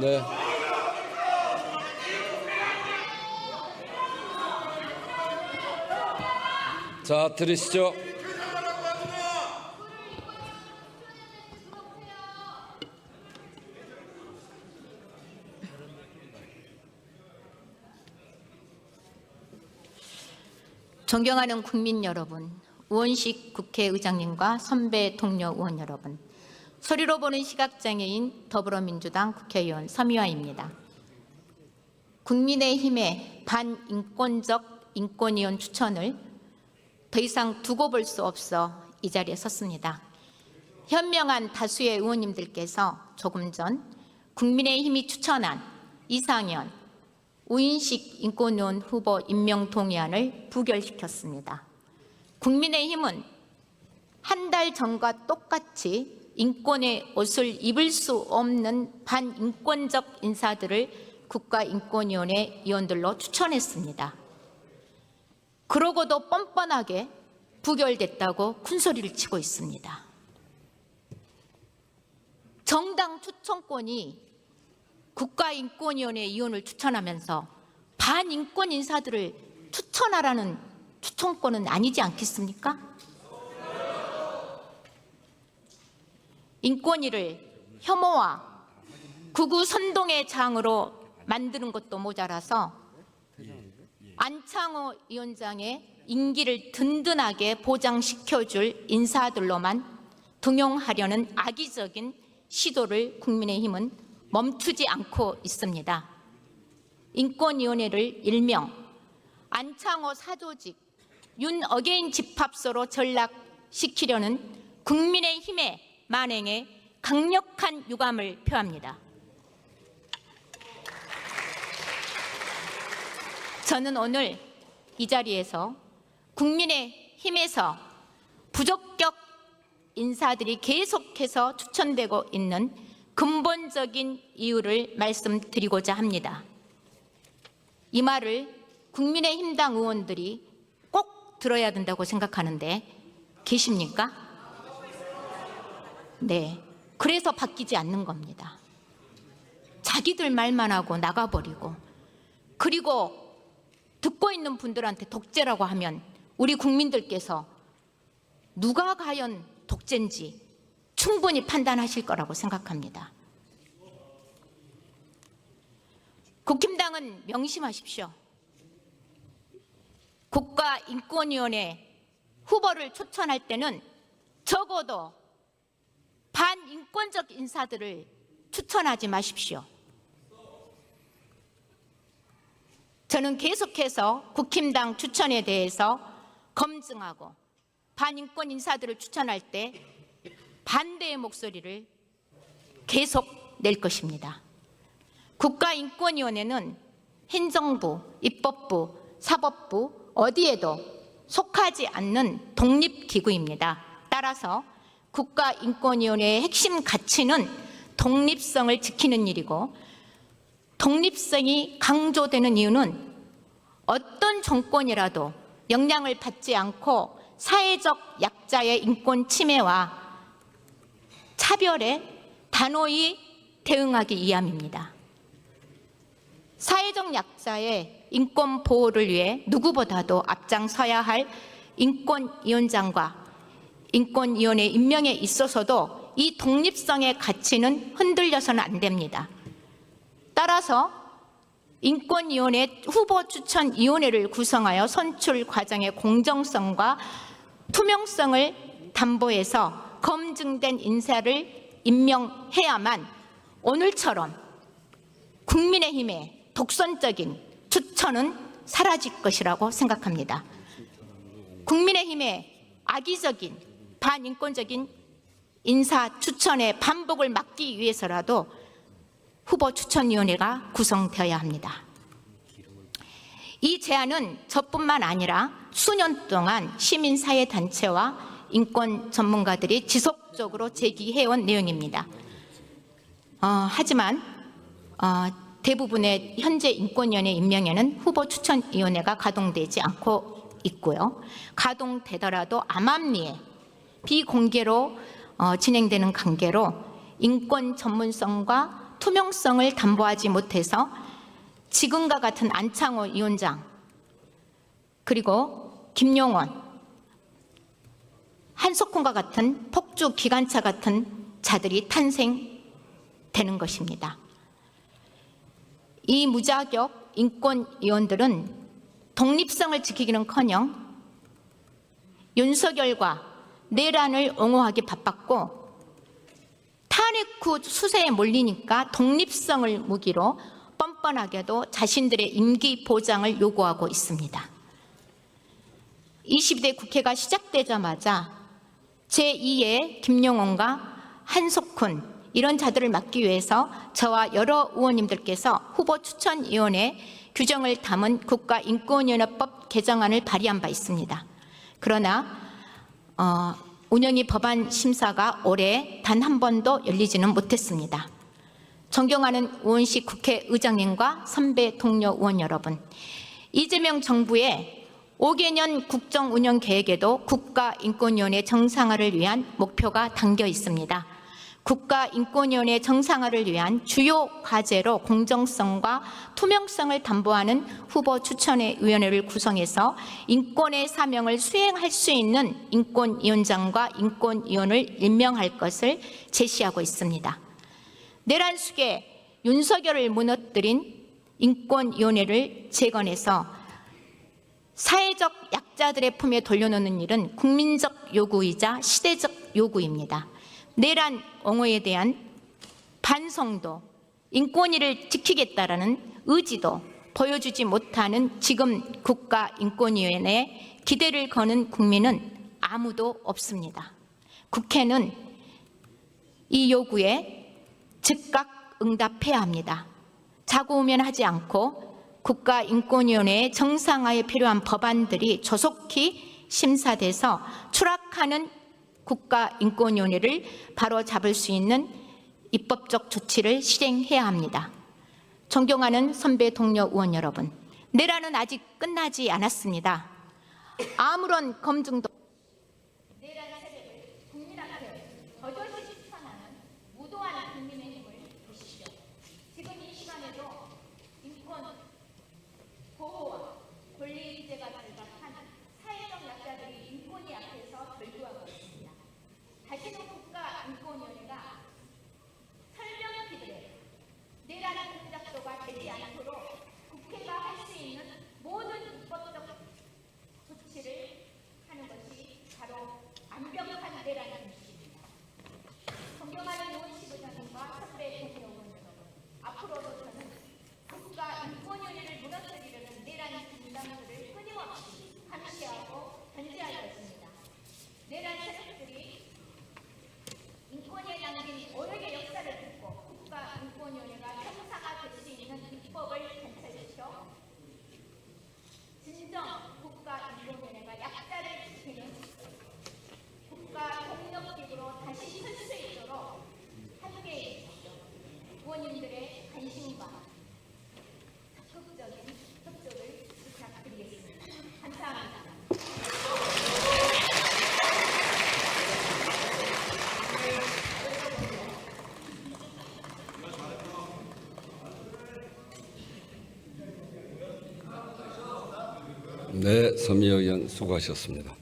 네. 자, 들으시죠. 존경하는 국민 여러분, 우원식 국회의장님과 선배 동료 의원 여러분, 소리로 보는 시각장애인 더불어민주당 국회의원 서미화입니다. 국민의힘의 반인권적 인권위원 추천을 더 이상 두고 볼 수 없어 이 자리에 섰습니다. 현명한 다수의 의원님들께서 조금 전 국민의힘이 추천한 이상현, 우인식 인권위원 후보 임명 동의안을 부결시켰습니다. 국민의힘은 한 달 전과 똑같이 인권의 옷을 입을 수 없는 반인권적 인사들을 국가인권위원회 위원들로 추천했습니다. 그러고도 뻔뻔하게 부결됐다고 큰소리를 치고 있습니다. 정당 추천권이 국가인권위원회 위원을 추천하면서 반인권 인사들을 추천하라는 추천권은 아니지 않겠습니까? 인권위를 혐오와 극우 선동의 장으로 만드는 것도 모자라서 안창호 위원장의 임기를 든든하게 보장시켜줄 인사들로만 등용하려는 악의적인 시도를 국민의힘은 멈추지 않고 있습니다. 인권위원회를 일명 안창호 사조직 윤어게인 집합소로 전락시키려는 국민의힘의 만행에 강력한 유감을 표합니다. 저는 오늘 이 자리에서 국민의힘에서 부적격 인사들이 계속해서 추천되고 있는 근본적인 이유를 말씀드리고자 합니다. 이 말을 국민의힘당 의원들이 꼭 들어야 된다고 생각하는데 계십니까? 네, 그래서 바뀌지 않는 겁니다. 자기들 말만 하고 나가버리고, 그리고 듣고 있는 분들한테 독재라고 하면 우리 국민들께서 누가 과연 독재인지 충분히 판단하실 거라고 생각합니다. 국힘당은 명심하십시오. 국가인권위원회 후보를 추천할 때는 적어도 반인권적 인사들을 추천하지 마십시오. 저는 계속해서 국힘당 추천에 대해서 검증하고 반인권 인사들을 추천할 때 반대의 목소리를 계속 낼 것입니다. 국가인권위원회는 행정부, 입법부, 사법부 어디에도 속하지 않는 독립기구입니다. 따라서 국가인권위원회의 핵심 가치는 독립성을 지키는 일이고, 독립성이 강조되는 이유는 어떤 정권이라도 영향을 받지 않고 사회적 약자의 인권 침해와 차별에 단호히 대응하기 위함입니다. 사회적 약자의 인권 보호를 위해 누구보다도 앞장서야 할 인권위원장과 인권위원회 임명에 있어서도 이 독립성의 가치는 흔들려서는 안 됩니다. 따라서 인권위원회 후보추천위원회를 구성하여 선출 과정의 공정성과 투명성을 담보해서 검증된 인사를 임명해야만 오늘처럼 국민의힘의 독선적인 추천은 사라질 것이라고 생각합니다. 국민의힘의 악의적인 반인권적인 인사 추천의 반복을 막기 위해서라도 후보추천위원회가 구성되어야 합니다. 이 제안은 저뿐만 아니라 수년 동안 시민사회단체와 인권 전문가들이 지속적으로 제기해온 내용입니다. 하지만 대부분의 현재 인권위원회 임명에는 후보추천위원회가 가동되지 않고 있고요. 가동되더라도 암암리에 비공개로 진행되는 관계로 인권 전문성과 투명성을 담보하지 못해서 지금과 같은 안창호 위원장 그리고 김용원, 한석훈과 같은 폭주 기관차 같은 자들이 탄생되는 것입니다. 이 무자격 인권위원들은 독립성을 지키기는커녕 윤석열과 내란을 옹호하기 바빴고 탄핵 후 수세에 몰리니까 독립성을 무기로 뻔뻔하게도 자신들의 임기 보장을 요구하고 있습니다. 22대 국회가 시작되자마자 제2의 김용원과 한석훈 이런 자들을 막기 위해서 저와 여러 의원님들께서 후보추천위원회 규정을 담은 국가인권위원회법 개정안을 발의한 바 있습니다. 그러나 운영위 법안 심사가 올해 단 한 번도 열리지는 못했습니다. 존경하는 우원식 국회의장님과 선배 동료 의원 여러분, 이재명 정부의 5개년 국정운영 계획에도 국가인권위원회 정상화를 위한 목표가 담겨 있습니다. 국가인권위원회 정상화를 위한 주요 과제로 공정성과 투명성을 담보하는 후보 추천의 위원회를 구성해서 인권의 사명을 수행할 수 있는 인권위원장과 인권위원을 임명할 것을 제시하고 있습니다. 내란 속에 윤석열을 무너뜨린 인권위원회를 재건해서 사회적 약자들의 품에 돌려놓는 일은 국민적 요구이자 시대적 요구입니다. 내란 옹호에 대한 반성도, 인권위를 지키겠다라는 의지도 보여주지 못하는 지금 국가인권위원회에 기대를 거는 국민은 아무도 없습니다. 국회는 이 요구에 즉각 응답해야 합니다. 자고우면하지 않고 국가인권위원회의 정상화에 필요한 법안들이 조속히 심사돼서 추락하는 국가인권위원회를 바로잡을 수 있는 입법적 조치를 실행해야 합니다. 존경하는 선배 동료 의원 여러분, 내란은 아직 끝나지 않았습니다. 아무런 검증도 내란 세력을 국민 앞에 버젓이 추천하는 무도한 국민의 힘을 보시죠. 지금 이 시간에도 인권 보호와 권리 규제가 절박한 사회적 약자들이 인권위 앞에서 절규하고 있습니다. 다시는 국가인권위원회가 설명피드에 내란 공작소가 되지 않도록 국회가 할 수 있는 모든 입법적 조치를 하는 것이 바로 완벽한 내란 정치입니다. 존경하는 우원식 의장님과 선배 동료 의원 여러분, 앞으로도 저는 국가인권위원회를 무너뜨리려는 내란 진단들을 끊임없이 감시하고 견제할 것입니다. 내란 세력들이 인권위에 남긴 오역의 역사를 듣고 국가인권위원회가 형사가 될 수 있는 입법을 관철시켜 진정 국가인권위원회가 약자를 지키는 국가폭력기구로 다시 설 수 있도록 함께해 주십시오. 의원님들의 관심과 적극적인 협조를 부탁드리겠습니다. 감사합니다. 네, 서미여 의원 수고하셨습니다.